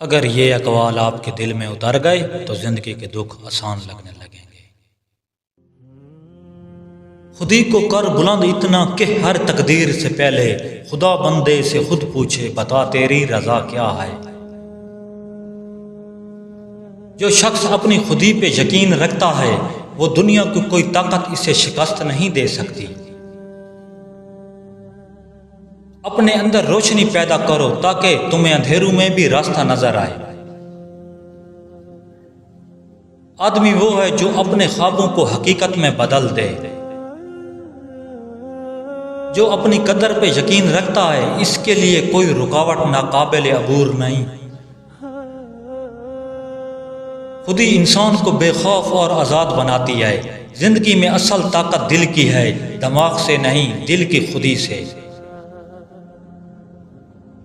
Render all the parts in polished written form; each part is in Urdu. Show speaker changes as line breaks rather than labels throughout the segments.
اگر یہ اقوال آپ کے دل میں اتر گئے تو زندگی کے دکھ آسان لگنے لگیں گے۔ خودی کو کر بلند اتنا کہ ہر تقدیر سے پہلے خدا بندے سے خود پوچھے بتا تیری رضا کیا ہے۔ جو شخص اپنی خودی پہ یقین رکھتا ہے وہ دنیا کی کوئی طاقت اسے شکست نہیں دے سکتی۔ اپنے اندر روشنی پیدا کرو تاکہ تمہیں اندھیروں میں بھی راستہ نظر آئے۔ آدمی وہ ہے جو اپنے خوابوں کو حقیقت میں بدل دے۔ جو اپنی قدر پہ یقین رکھتا ہے اس کے لیے کوئی رکاوٹ ناقابل عبور نہیں۔ خودی انسان کو بے خوف اور آزاد بناتی ہے۔ زندگی میں اصل طاقت دل کی ہے، دماغ سے نہیں، دل کی خودی سے۔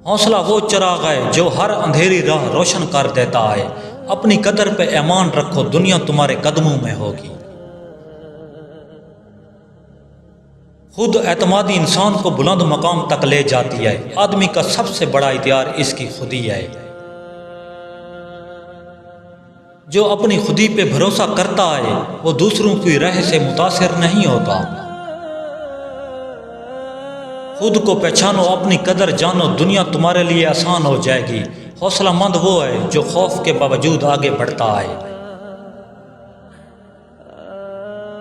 حوصلہ وہ چراغ ہے جو ہر اندھیری راہ روشن کر دیتا ہے۔ اپنی قدر پہ ایمان رکھو، دنیا تمہارے قدموں میں ہوگی۔ خود اعتمادی انسان کو بلند مقام تک لے جاتی ہے۔ آدمی کا سب سے بڑا ہتھیار اس کی خودی ہے۔ جو اپنی خودی پہ بھروسہ کرتا ہے وہ دوسروں کی راہ سے متاثر نہیں ہوتا۔ خود کو پہچانو، اپنی قدر جانو، دنیا تمہارے لیے آسان ہو جائے گی۔ حوصلہ مند وہ ہے جو خوف کے باوجود آگے بڑھتا ہے۔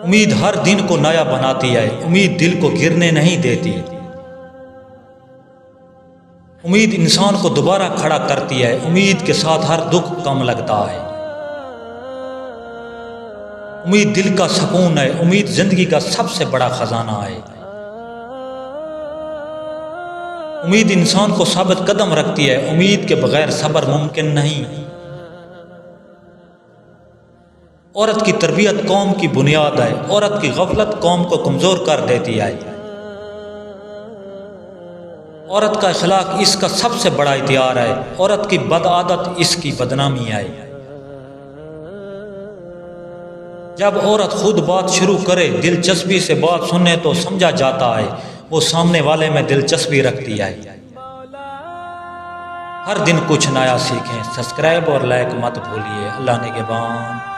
امید ہر دن کو نیا بناتی ہے، امید دل کو گرنے نہیں دیتی۔ امید انسان کو دوبارہ کھڑا کرتی ہے، امید کے ساتھ ہر دکھ کم لگتا ہے۔ امید دل کا سکون ہے، امید زندگی کا سب سے بڑا خزانہ ہے۔ امید انسان کو ثابت قدم رکھتی ہے، امید کے بغیر صبر ممکن نہیں۔ عورت کی تربیت قوم کی بنیاد ہے، عورت کی غفلت قوم کو کمزور کر دیتی ہے۔ عورت کا اخلاق اس کا سب سے بڑا ہتھیار ہے، عورت کی بد عادت اس کی بدنامی ہے۔ جب عورت خود بات شروع کرے، دلچسپی سے بات سننے تو سمجھا جاتا ہے وہ سامنے والے میں دلچسپی رکھتی ہے۔ ہر دن کچھ نیا سیکھیں، سبسکرائب اور لائک مت بھولیے۔ اللہ نگہبان۔